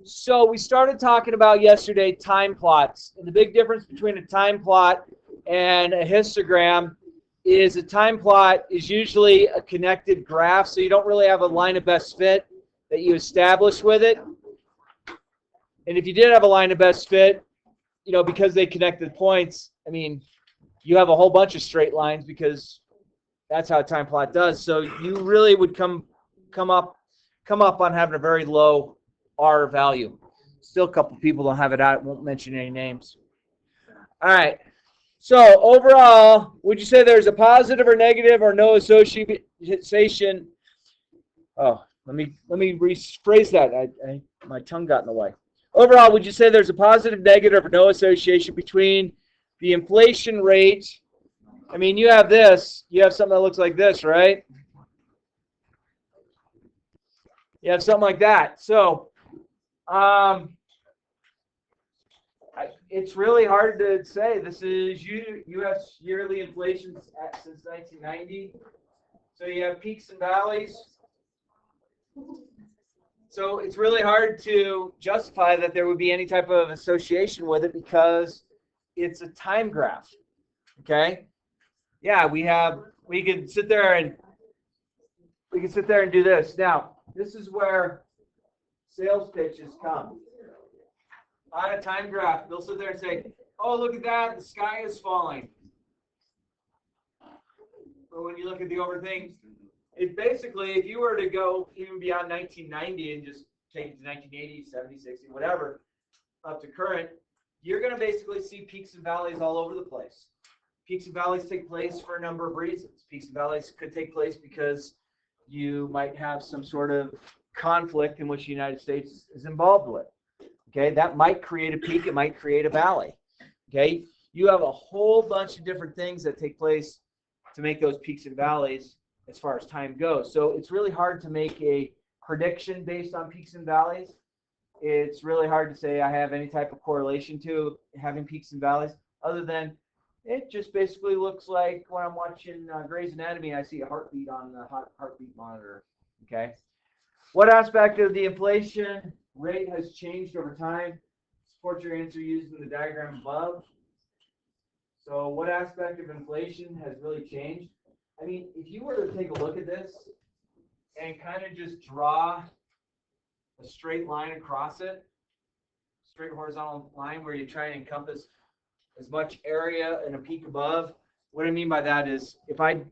So we started talking about yesterday time plots. And the big difference between a time plot and a histogram is a time plot is usually a connected graph, so you don't really have a line of best fit that you establish with it. And if you did have a line of best fit, because they connected points, I mean, you have a whole bunch of straight lines because that's how a time plot does. So you really would come up on having a very low R value. Still, a couple people don't have it out. Won't mention any names. All right. So overall, would you say there's a positive or negative or no association? Oh, let me rephrase that. My tongue got in the way. Overall, would you say there's a positive, negative, or no association between the inflation rate? I mean, you have this. You have something that looks like this, right? You have something like that. So, it's really hard to say. This is U.S. yearly inflation since 1990. So you have peaks and valleys. So it's really hard to justify that there would be any type of association with it because it's a time graph. Okay? Yeah, we can sit there and do this. Now, this is where sales pitches come. On a time graph, they'll sit there and say, "Oh, look at that, the sky is falling." But when you look at the over things, it basically, if you were to go even beyond 1990 and just take it to 1980, 70, 60, whatever, up to current, you're going to basically see peaks and valleys all over the place. Peaks and valleys take place for a number of reasons. Peaks and valleys could take place because you might have some sort of conflict in which the United States is involved with. Okay, that might create a peak, it might create a valley. Okay, you have a whole bunch of different things that take place to make those peaks and valleys as far as time goes. So it's really hard to make a prediction based on peaks and valleys. It's really hard to say I have any type of correlation to having peaks and valleys, other than it just basically looks like when I'm watching Grey's Anatomy, I see a heartbeat on the heartbeat monitor. Okay, what aspect of the inflation rate has changed over time? Support your answer using the diagram above. So what aspect of inflation has really changed? I mean, if you were to take a look at this and kind of just draw a straight line across it, straight horizontal line where you try and encompass as much area and a peak above. What I mean by that is if I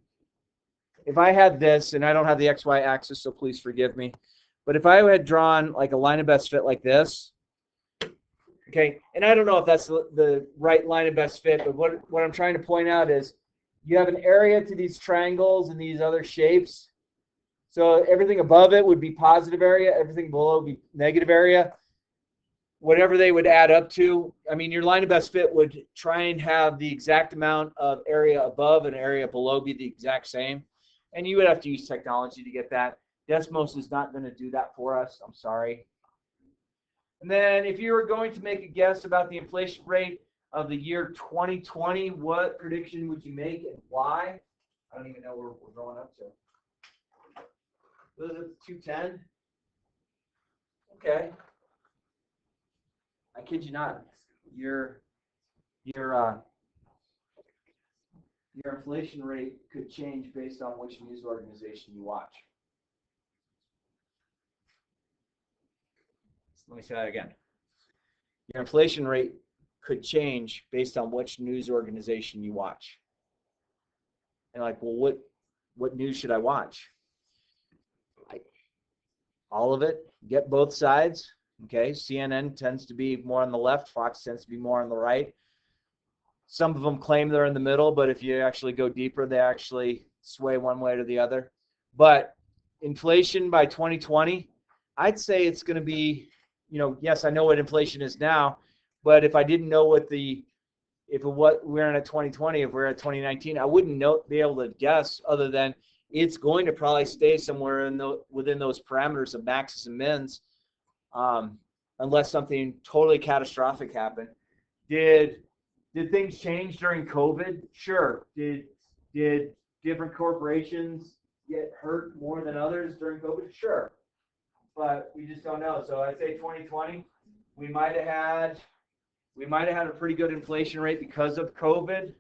had this, and I don't have the XY axis, so please forgive me, but if I had drawn like a line of best fit like this, okay, and I don't know if that's the right line of best fit, but what I'm trying to point out is you have an area to these triangles and these other shapes. So everything above it would be positive area, everything below would be negative area. Whatever they would add up to, I mean, your line of best fit would try and have the exact amount of area above and area below be the exact same. And you would have to use technology to get that. Desmos is not going to do that for us. I'm sorry. And then if you were going to make a guess about the inflation rate of the year 2020, what prediction would you make and why? I don't even know where we're going up to. Was it 210? Okay. I kid you not. Your inflation rate could change based on which news organization you watch. Let me say that again. Your inflation rate could change based on which news organization you watch. And like, well, what news should I watch? All of it. Get both sides. Okay, CNN tends to be more on the left. Fox tends to be more on the right. Some of them claim they're in the middle, but if you actually go deeper, they actually sway one way or the other. But inflation by 2020, I'd say it's going to be, yes, I know what inflation is now, but if I didn't know what we're in at 2020, if we're at 2019, I wouldn't be able to guess other than it's going to probably stay somewhere within those parameters of maxes and mins, unless something totally catastrophic happened. Did things change during COVID? Sure. Did different corporations get hurt more than others during COVID? Sure. but we just don't know. So I'd say 2020, we might have had a pretty good inflation rate because of COVID.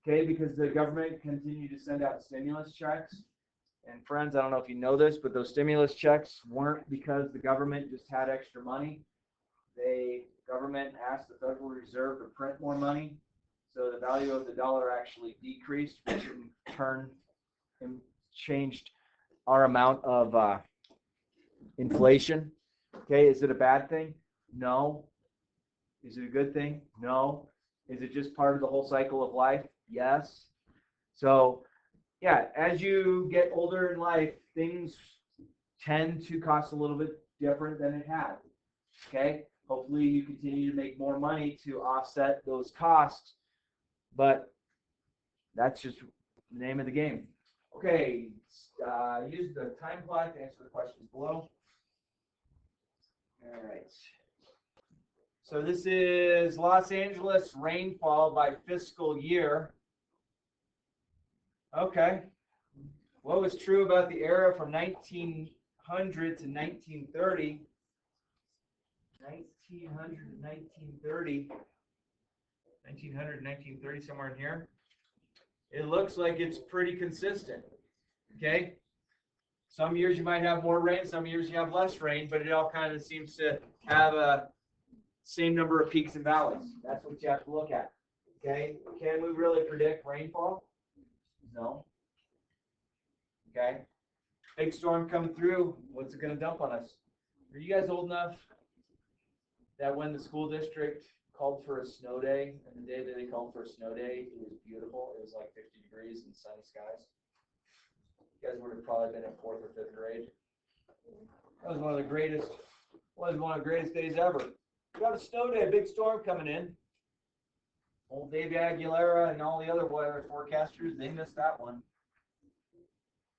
Okay, because the government continued to send out stimulus checks. And friends, I don't know if you know this, but those stimulus checks weren't because the government just had extra money. Government asked the Federal Reserve to print more money, so the value of the dollar actually decreased, which in turn changed our amount of inflation. Okay, is it a bad thing? No. Is it a good thing? No. Is it just part of the whole cycle of life? Yes. So, yeah, as you get older in life, things tend to cost a little bit different than it had. Okay? Hopefully you continue to make more money to offset those costs, but that's just the name of the game. Okay, use the time clock to answer the questions below. All right. So this is Los Angeles rainfall by fiscal year. Okay. What was true about the era from 1900 to 1930? 1900 to 1930. 1900 to 1930, somewhere in here. It looks like it's pretty consistent. Okay. Some years you might have more rain, some years you have less rain, but it all kind of seems to have a same number of peaks and valleys. That's what you have to look at. Okay. Can we really predict rainfall? No. Okay. Big storm coming through. What's it going to dump on us? Are you guys old enough that when the school district called for a snow day, and the day that they called for a snow day, it was beautiful. It was like 50 degrees and sunny skies. You guys would have probably been in 4th or 5th grade. That was one of the greatest days ever. We got a snow day, a big storm coming in. Old Dave Aguilera and all the other weather forecasters, they missed that one.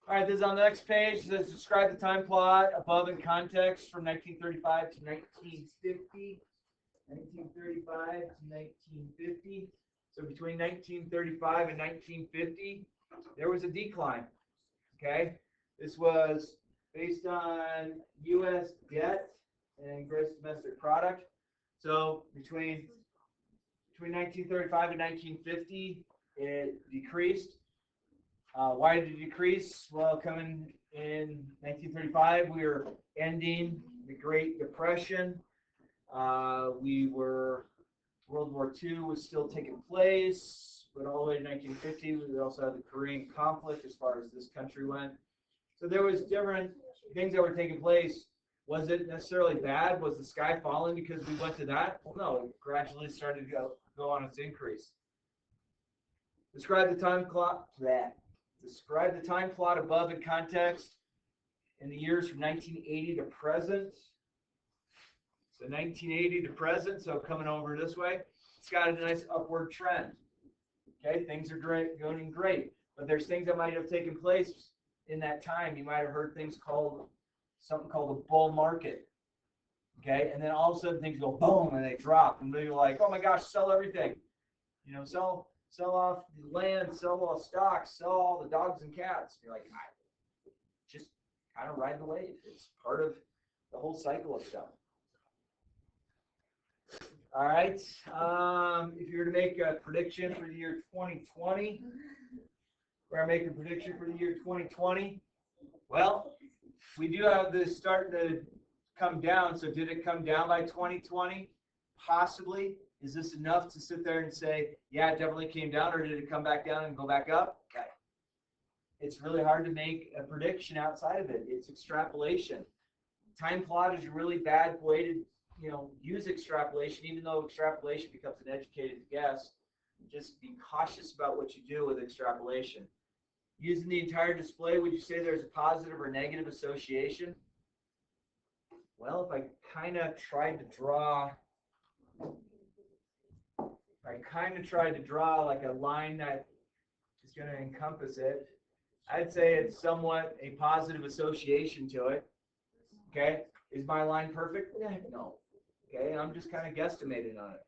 All right, this is on the next page. It says describe the time plot above in context from 1935 to 1950. 1935 to 1950. So between 1935 and 1950, there was a decline. Okay, this was based on U.S. debt and gross domestic product. So between 1935 and 1950, it decreased. Why did it decrease? Well, coming in 1935, we were ending the Great Depression. World War II was still taking place, but all the way to 1950, we also had the Korean conflict as far as this country went. So there was different things that were taking place. Was it necessarily bad? Was the sky falling because we went to that? Well, no, it gradually started to go on its increase. Describe the time plot. Describe the time plot above in context in the years from 1980 to present. So 1980 to present, so coming over this way, it's got a nice upward trend. Okay, things are going great, but there's things that might have taken place in that time. You might have heard something called a bull market. Okay, and then all of a sudden things go boom and they drop, and you're like, oh my gosh, sell everything. Sell off the land, sell all stocks, sell all the dogs and cats. You're like, just kind of ride the wave. It's part of the whole cycle of stuff. All right. If you were to make a prediction for the year 2020, we're making a prediction for the year 2020. Well, we do have this starting to come down. So did it come down by 2020? Possibly. Is this enough to sit there and say, yeah, it definitely came down, or did it come back down and go back up? Okay. It's really hard to make a prediction outside of it. It's extrapolation. Time plot is a really bad way to use extrapolation, even though extrapolation becomes an educated guess. Just be cautious about what you do with extrapolation. Using the entire display, would you say there's a positive or negative association? Well, if I kind of tried to draw like a line that is going to encompass it, I'd say it's somewhat a positive association to it. Okay, is my line perfect? No. Okay, I'm just kind of guesstimating on it.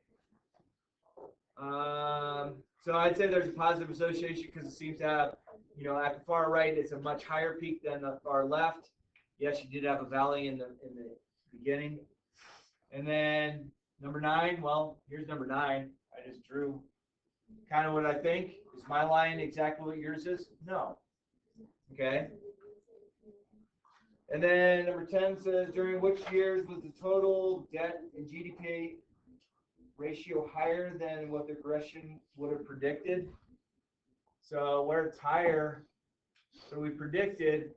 So I'd say there's a positive association because it seems to have, at the far right, it's a much higher peak than the far left. Yes, you did have a valley in the beginning. And then number 9, well, here's number 9. I just drew kind of what I think. Is my line exactly what yours is? No. Okay. And then number 10 says, during which years was the total debt and GDP ratio higher than what the regression would have predicted? So where it's higher, so we predicted,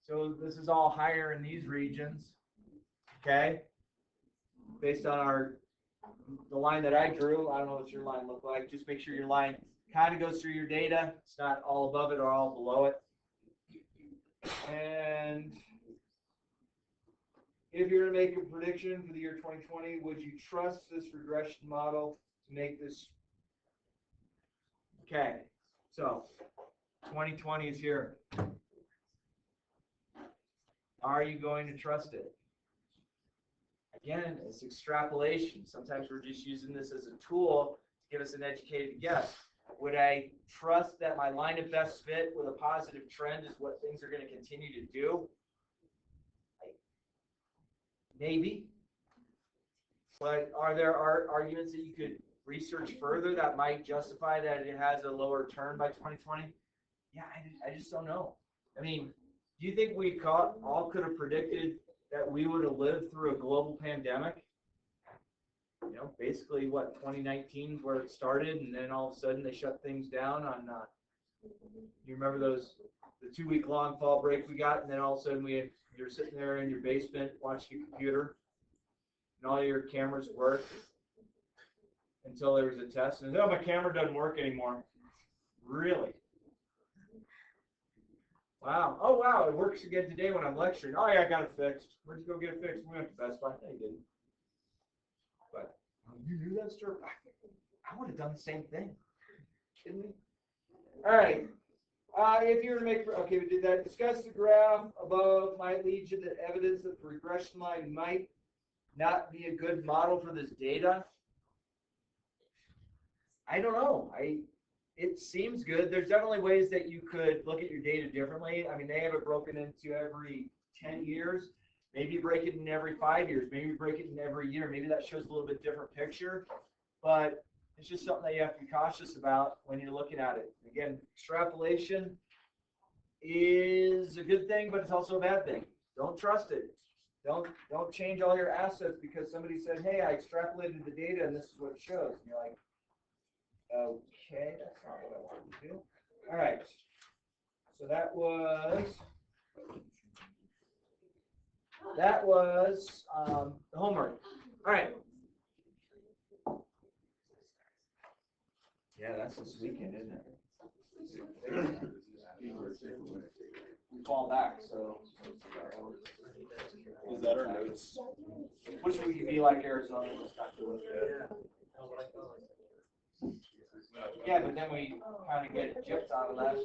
so this is all higher in these regions, okay? Based on the line that I drew. I don't know what your line looked like. Just make sure your line kind of goes through your data. It's not all above it or all below it. And if you're going to make a prediction for the year 2020, would you trust this regression model to make this? Okay, so 2020 is here. Are you going to trust it? Again, it's extrapolation. Sometimes we're just using this as a tool to give us an educated guess. Would I trust that my line of best fit with a positive trend is what things are going to continue to do? Maybe. But are there arguments that you could research further that might justify that it has a lower turn by 2020? Yeah, I just don't know. I mean, do you think we all could have predicted that we would have lived through a global pandemic? You know, basically what, 2019 is where it started, and then all of a sudden they shut things down on, you remember the 2-week long fall break we got, and then all of a sudden you're sitting there in your basement watching your computer, and all your cameras worked until there was a test, and oh, my camera doesn't work anymore. Really? Wow. Oh, wow, it works again today when I'm lecturing. Oh, yeah, I got it fixed. Where'd you go get it fixed? We went to Best Buy. No, you didn't. But you knew that, sir? I would have done the same thing. Kidding me? All right. If you were to make, okay, we did that. Discuss the graph above might lead you to evidence that the regression line might not be a good model for this data. I don't know. It seems good. There's definitely ways that you could look at your data differently. I mean, they have it broken into every 10 years. Maybe you break it in every 5 years. Maybe you break it in every year. Maybe that shows a little bit different picture. But it's just something that you have to be cautious about when you're looking at it. Again, extrapolation is a good thing, but it's also a bad thing. Don't trust it. Don't change all your assets because somebody said, hey, I extrapolated the data and this is what it shows. And you're like, okay, that's not what I wanted to do. All right. So that was the homework. All right. Yeah, that's this weekend, isn't it? We fall back, so. Is that our notes? Wish we could be like Arizona. Yeah, but then we kind of get gypped out of that.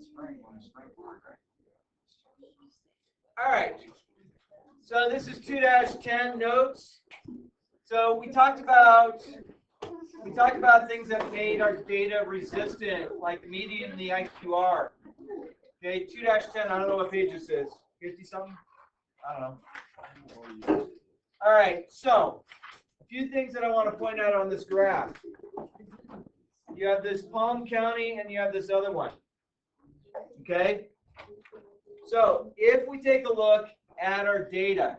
Spring forward, right? All right. So this is 2-10 notes. So we talked about things that made our data resistant, like the median and the IQR. Okay, 2-10. I don't know what page this is. 50 something? I don't know. All right. So a few things that I want to point out on this graph. You have this Palm County and you have this other one. Okay? So if we take a look at our data,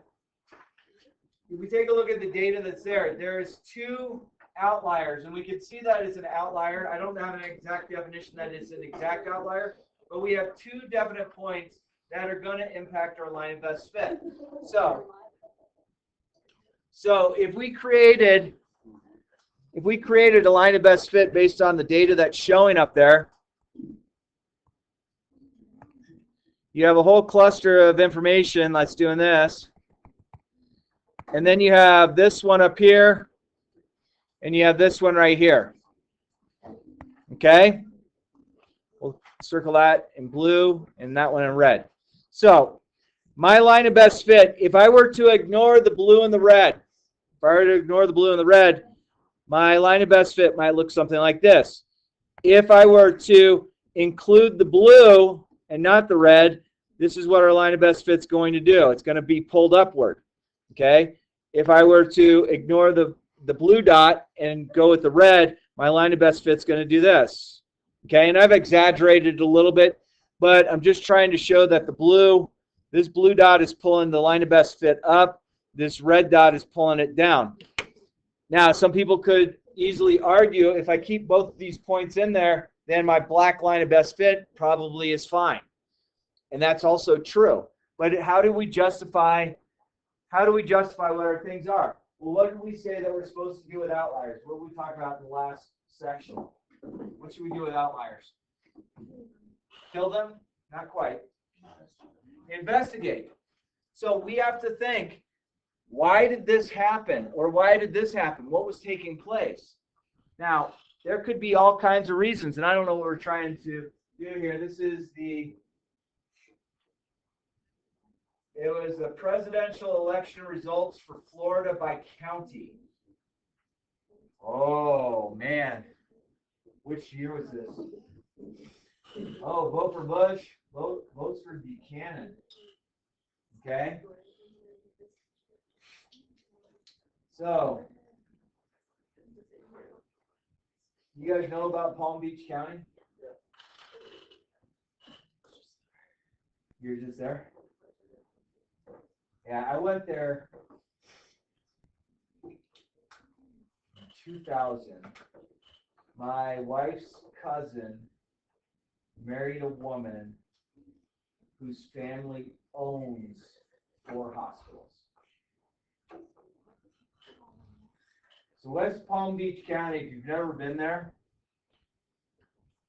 if we take a look at the data that's there, there's 2 outliers, and we can see that it's an outlier. I don't have an exact definition that it's an exact outlier, but we have 2 definite points that are going to impact our line of best fit. So if we created a line of best fit based on the data that's showing up there, you have a whole cluster of information that's doing this. And then you have this one up here, and you have this one right here. Okay? We'll circle that in blue and that one in red. So, my line of best fit, if I were to ignore the blue and the red, my line of best fit might look something like this. If I were to include the blue and not the red, this is what our line of best fit's going to do. It's going to be pulled upward, okay? If I were to ignore the blue dot and go with the red, my line of best fit's going to do this, okay? And I've exaggerated it a little bit, but I'm just trying to show that this blue dot is pulling the line of best fit up. This red dot is pulling it down. Now, some people could easily argue if I keep both of these points in there, then my black line of best fit probably is fine. And that's also true. But how do we justify what our things are? Well, what did we say that we're supposed to do with outliers? What did we talk about in the last section? What should we do with outliers? Kill them? Not quite. Investigate. So we have to think, why did this happen? Or why did this happen? What was taking place? Now, there could be all kinds of reasons, and I don't know what we're trying to do here. It was the presidential election results for Florida by county. Oh, man. Which year was this? Oh, vote for Bush, votes for Buchanan. Okay? So, you guys know about Palm Beach County? You're just there? Yeah, I went there in 2000. My wife's cousin married a woman whose family owns 4 hospitals. So West Palm Beach County, if you've never been there,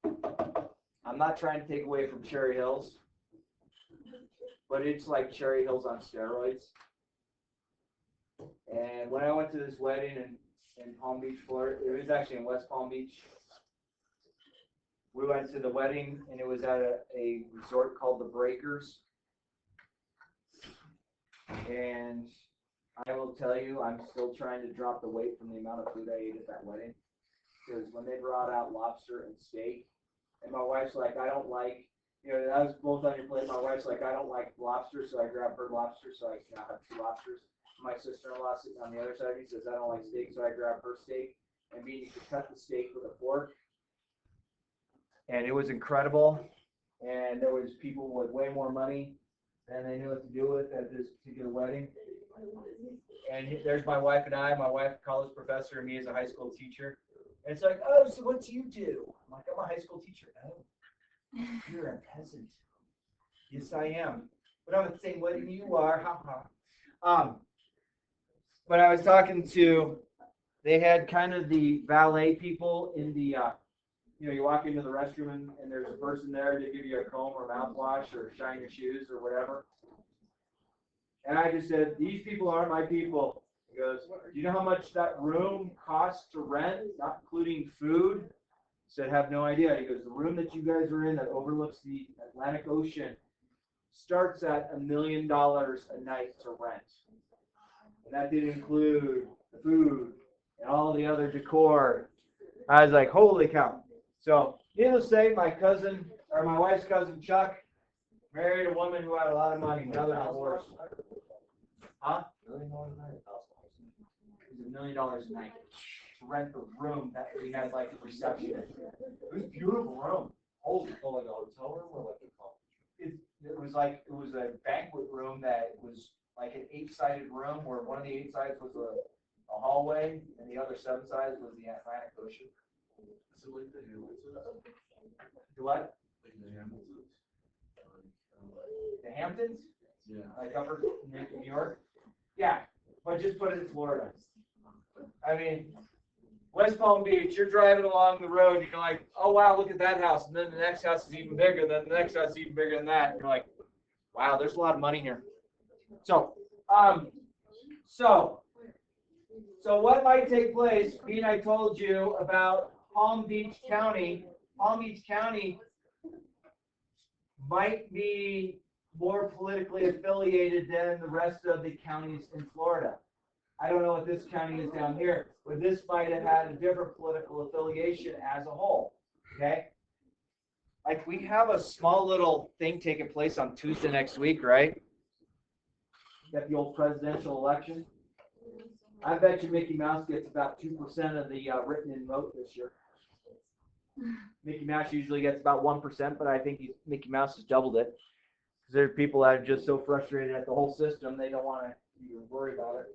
I'm not trying to take away from Cherry Hills, but it's like Cherry Hills on steroids. And when I went to this wedding in Palm Beach, Florida, it was actually in West Palm Beach. We went to the wedding, and it was at a resort called the Breakers. And I will tell you, I'm still trying to drop the weight from the amount of food I ate at that wedding. Because when they brought out lobster and steak, and my wife's like, I don't like, that was both on your plate. My wife's like, I don't like lobster, so I grabbed her lobster, so I now have 2 lobsters. My sister-in-law sitting on the other side of me says, I don't like steak, so I grabbed her steak. And me, you could cut the steak with a fork. And it was incredible. And there was people with way more money than they knew what to do with at this particular wedding. And there's my wife and I, my wife, a college professor, and me as a high school teacher. And it's like, oh, so what do you do? I'm like, I'm a high school teacher. Oh, you're a peasant. Yes, I am. But I'm at the same wedding you are. Ha ha. When I was talking to, they had kind of the valet people in the, you walk into the restroom and there's a person there to give you a comb or mouthwash or shine your shoes or whatever. And I just said, these people aren't my people. He goes, do you know how much that room costs to rent, not including food? I said, have no idea. He goes, the room that you guys are in that overlooks the Atlantic Ocean starts at $1 million a night to rent. And that didn't include the food and all the other decor. I was like, holy cow. So, needless to say, my wife's cousin Chuck married a woman who had a lot of money, another divorce. Huh? It was $1 million a night to rent the room that we had like a reception. It was a beautiful room. Holy, like a hotel room or like a conference room? It was a banquet room that was like an 8-sided room where one of the 8 sides was a hallway and the other 7 sides was the Atlantic Ocean. So like the what? Like the Hamptons. The Hamptons? Yeah. Like upper New York? Yeah, but just put it in Florida. I mean, West Palm Beach, you're driving along the road, and you're like, oh wow, look at that house. And then the next house is even bigger, then the next house is even bigger than that. And you're like, wow, there's a lot of money here. So what might take place, being I told you about Palm Beach County might be more politically affiliated than the rest of the counties in Florida. I don't know what this county is down here, but this might have had a different political affiliation as a whole. Okay? like we have a small little thing taking place on Tuesday next week, right? Got the old presidential election. I bet you Mickey Mouse gets about 2% of the written-in vote this year. Mickey Mouse usually gets about 1%, but I think Mickey Mouse has doubled it. Because there are people that are just so frustrated at the whole system, they don't want to even worry about it.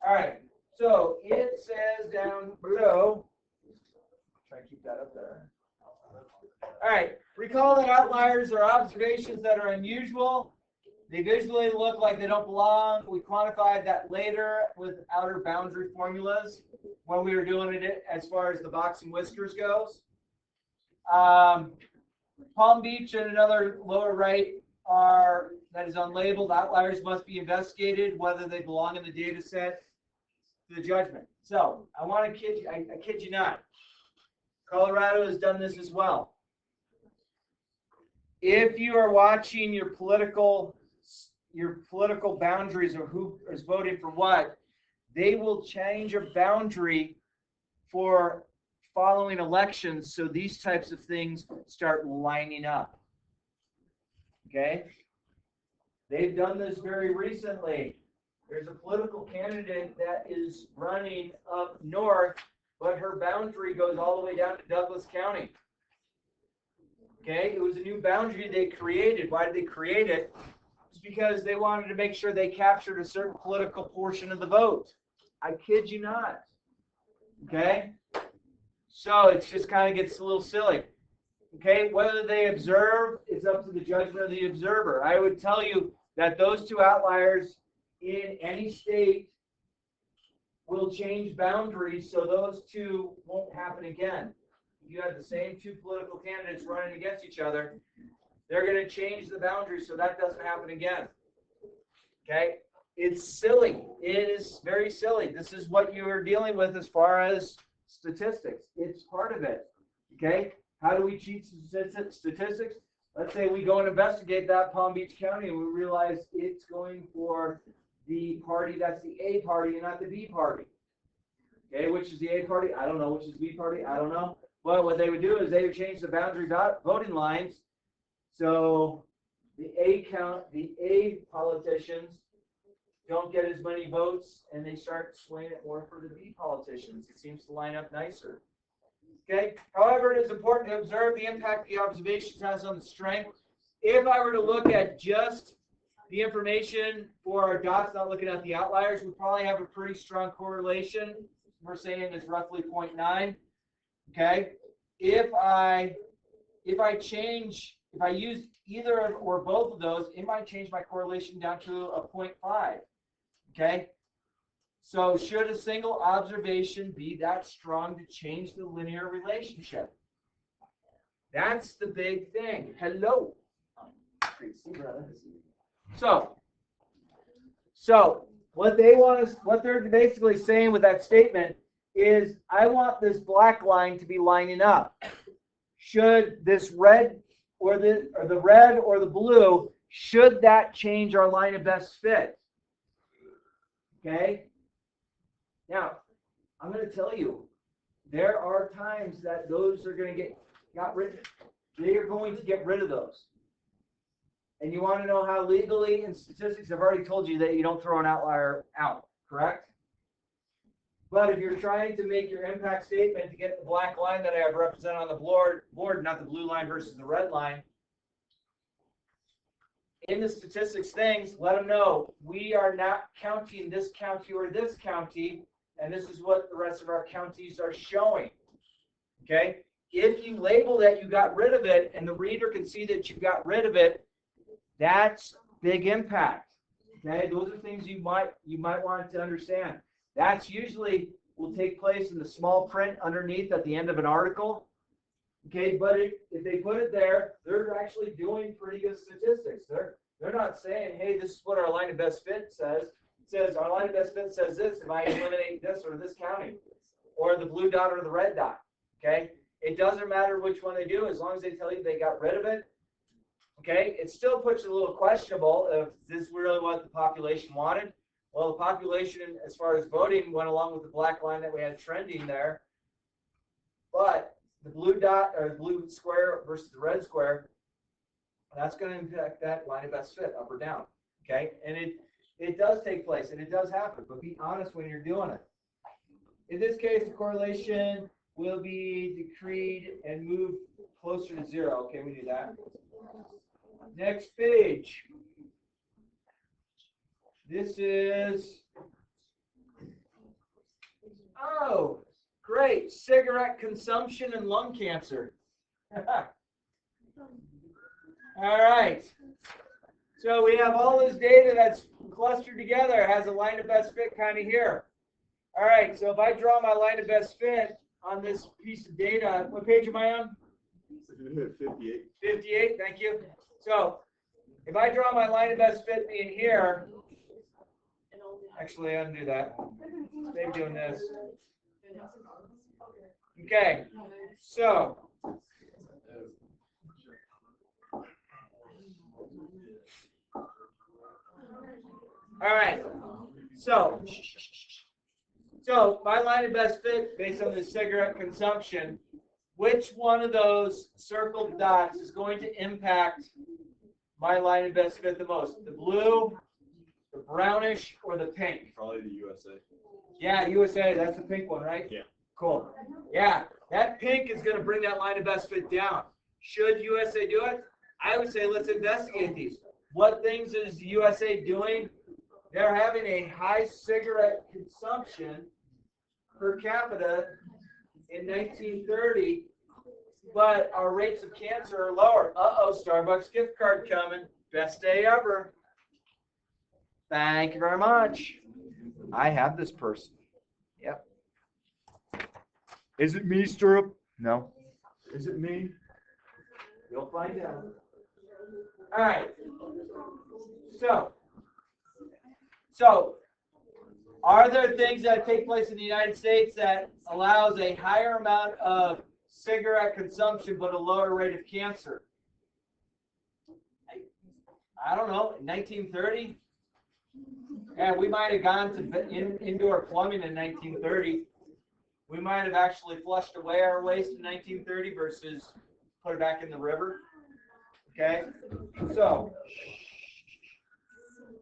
All right, so it says down below, try to keep that up there. All right, recall that outliers are observations that are unusual. They visually look like they don't belong. We quantified that later with outer boundary formulas when we were doing it as far as the box and whiskers goes. Palm Beach and another lower right are, that is unlabeled. Outliers must be investigated, whether they belong in the data set to the judgment. So I want to kid you, I kid you not. Colorado has done this as well. If you are watching your political boundaries of who is voting for what, they will change a boundary for following elections so these types of things start lining up. Okay? They've done this very recently. There's a political candidate that is running up north, but her boundary goes all the way down to Douglas County. Okay? It was a new boundary they created. Why did they create it? It's because they wanted to make sure they captured a certain political portion of the vote. I kid you not. Okay? So it just kind of gets a little silly. Okay? Whether they observe is up to the judgment of the observer. I would tell you that those two outliers in any state will change boundaries so those two won't happen again. If you have the same two political candidates running against each other, they're going to change the boundaries so that doesn't happen again. Okay? It's silly. It is very silly. This is what you are dealing with as far as statistics. It's part of it. Okay? How do we cheat statistics? Let's say we go and investigate that Palm Beach County and we realize it's going for the party that's the A party and not the B party. Okay, which is the A party? I don't know. Which is the B party? I don't know. Well, what they would do is they would change the boundary voting lines so the A politicians don't get as many votes and they start swaying it more for the B politicians. It seems to line up nicer. Okay. However, it is important to observe the impact the observations has on the strength. If I were to look at just the information for our dots, not looking at the outliers, we probably have a pretty strong correlation. We're saying it's roughly 0.9. Okay. If I use either or both of those, it might change my correlation down to a 0.5. Okay. So should a single observation be that strong to change the linear relationship? That's the big thing. Hello. So what they're basically saying with that statement is, I want this black line to be lining up. Should this red or the red or the blue, should that change our line of best fit? Okay. Now, I'm going to tell you, there are times that those are going to got rid of. They are going to get rid of those. And you want to know how legally in statistics, I've already told you that you don't throw an outlier out, correct? But if you're trying to make your impact statement to get the black line that I have represented on the board, not the blue line versus the red line, in the statistics things, let them know we are not counting this county or this county, and this is what the rest of our counties are showing. Okay? If you label that you got rid of it and the reader can see that you got rid of it, that's big impact. Okay? Those are things you might want to understand. That's usually will take place in the small print underneath at the end of an article. Okay, but if they put it there, they're actually doing pretty good statistics. They're not saying, hey, this is what our line of best fit says. It says our line of best fit says this if I eliminate this or this county, or the blue dot or the red dot. Okay, it doesn't matter which one they do as long as they tell you they got rid of it. Okay, it still puts it a little questionable if this is really what the population wanted. Well, the population, as far as voting, went along with the black line that we had trending there. But the blue dot or the blue square versus the red square, that's going to impact that line of best fit up or down. Okay, and it does take place and it does happen, but be honest when you're doing it. In this case, the correlation will be decreed and move closer to 0. Okay, we do that. Next page. This is, oh, great, cigarette consumption and lung cancer. All right. So we have all this data that's clustered together. It has a line of best fit kind of here. All right, so if I draw my line of best fit on this piece of data, what page am I on? 58. 58, thank you. So if I draw my line of best fit being here, actually, undo that. They're doing this. Okay, so all right, so my line of best fit based on the cigarette consumption, which one of those circled dots is going to impact my line of best fit the most? The blue, the brownish, or the pink? Probably the USA. Yeah, USA, that's the pink one, right? Yeah. Cool. Yeah, that pink is going to bring that line of best fit down. Should USA do it? I would say let's investigate these. What things is the USA doing? They're having a high cigarette consumption per capita in 1930, but our rates of cancer are lower. Uh-oh, Starbucks gift card coming. Best day ever. Thank you very much. I have this person. Yep. Is it me, Stirrup? No. Is it me? You'll find out. All right. So, are there things that take place in the United States that allows a higher amount of cigarette consumption but a lower rate of cancer? I don't know. 1930? Yeah, we might have gone to indoor plumbing in 1930. We might have actually flushed away our waste in 1930 versus put it back in the river. Okay? So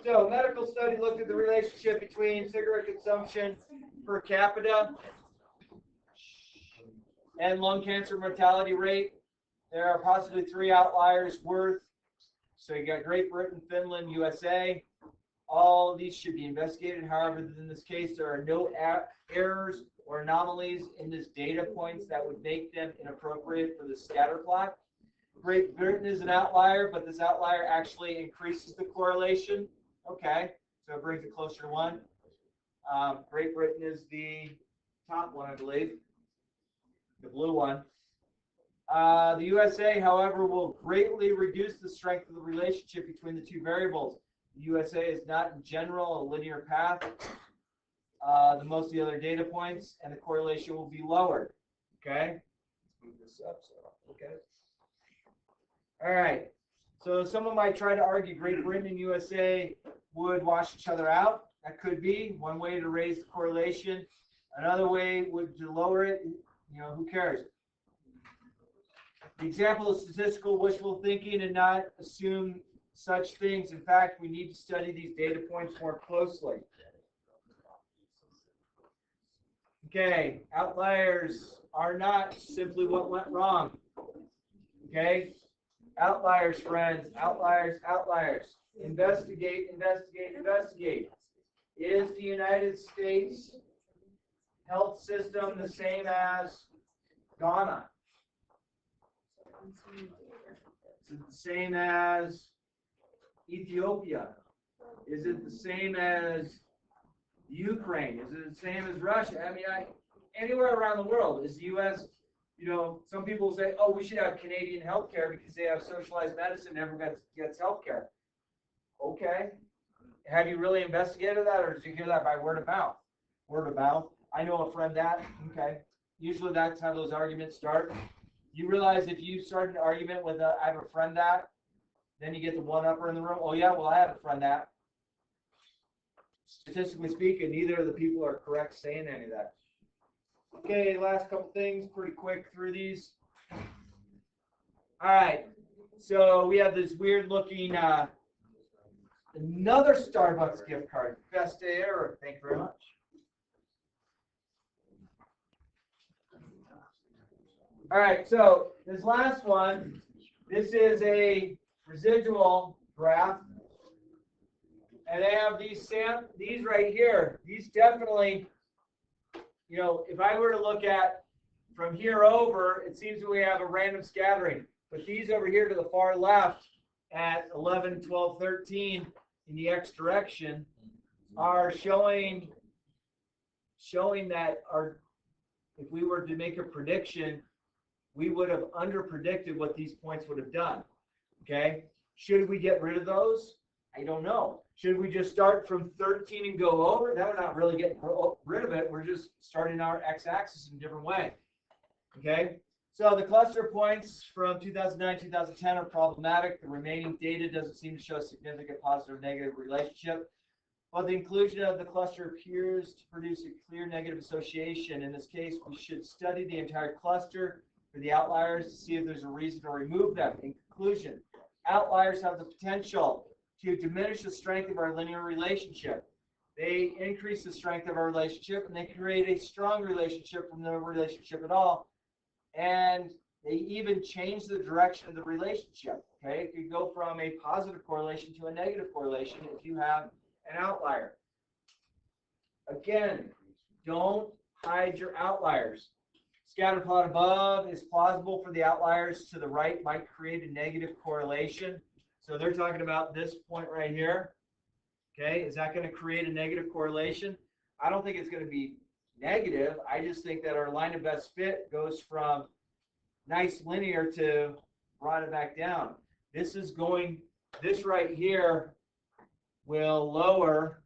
a medical study looked at the relationship between cigarette consumption per capita and lung cancer mortality rate. There are possibly 3 outliers worth. So you got Great Britain, Finland, USA. All of these should be investigated. However, in this case, there are no errors or anomalies in this data points that would make them inappropriate for the scatter plot. Great Britain is an outlier, but this outlier actually increases the correlation. Okay, so it brings it closer to 1. Great Britain is the top one, I believe, the blue one. The USA, however, will greatly reduce the strength of the relationship between the 2 variables. The USA is not, in general, a linear path than most of the other data points, and the correlation will be lower. Okay? Let's move this up so I'll look at it. All right. So someone might try to argue Great Britain and USA would wash each other out. That could be one way to raise the correlation. Another way would to lower it. You know, who cares? The example is statistical wishful thinking and not assume such things. In fact, we need to study these data points more closely. Okay, outliers are not simply what went wrong. Okay, outliers, friends, outliers, outliers. Investigate, investigate, investigate. Is the United States health system the same as Ghana? Is it the same as Ethiopia? Is it the same as Ukraine? Is it the same as Russia? I mean, anywhere around the world. Is the U.S., you know, some people say, oh, we should have Canadian healthcare because they have socialized medicine, everyone gets healthcare. Okay. Have you really investigated that, or did you hear that by word of mouth? Word of mouth. I know a friend that. Okay. Usually that's how those arguments start. You realize if you start an argument with I have a friend that, then you get the one-upper in the room. Oh, yeah, well, I have a friend that. Statistically speaking, neither of the people are correct saying any of that. Okay, last couple things, pretty quick through these. All right, so we have this weird looking, another Starbucks gift card. Best day ever. Thank you very much. All right, so this last one, this is a residual graph. And they have these right here. These definitely, you know, if I were to look at from here over, it seems that we have a random scattering. But these over here to the far left at 11, 12, 13 in the x direction are showing that if we were to make a prediction, we would have under-predicted what these points would have done. Okay? Should we get rid of those? I don't know. Should we just start from 13 and go over? That we're not really getting rid of it. We're just starting our x-axis in a different way. Okay? So the cluster points from 2009-2010 are problematic. The remaining data doesn't seem to show a significant positive or negative relationship. While the inclusion of the cluster appears to produce a clear negative association, in this case, we should study the entire cluster for the outliers to see if there's a reason to remove them. In conclusion, outliers have the potential to diminish the strength of our linear relationship. They increase the strength of our relationship, and they create a strong relationship from no relationship at all. And they even change the direction of the relationship. Okay, it could go from a positive correlation to a negative correlation if you have an outlier. Again, don't hide your outliers. Scatter plot above is plausible for the outliers to the right might create a negative correlation. So they're talking about this point right here. Okay, is that going to create a negative correlation? I don't think it's going to be negative. I just think that our line of best fit goes from nice linear to brought it back down. This right here will lower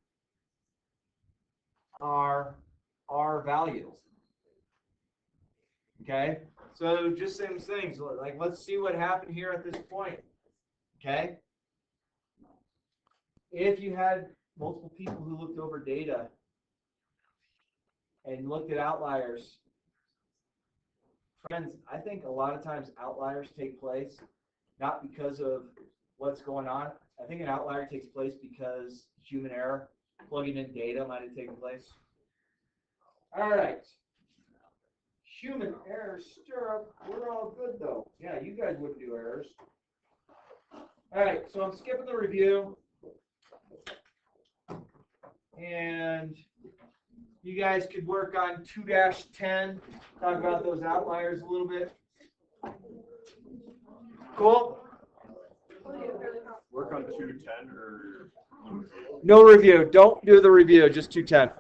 our R values. Okay, so just same things. Like, let's see what happened here at this point. Okay, if you had multiple people who looked over data and looked at outliers, friends, I think a lot of times outliers take place not because of what's going on. I think an outlier takes place because human error, plugging in data might have taken place. All right. Human error stirrup. We're all good though. Yeah, you guys wouldn't do errors. All right, so I'm skipping the review. And you guys could work on 2-10, talk about those outliers a little bit. Cool? Work on 210 or No review. Don't do the review, just 210.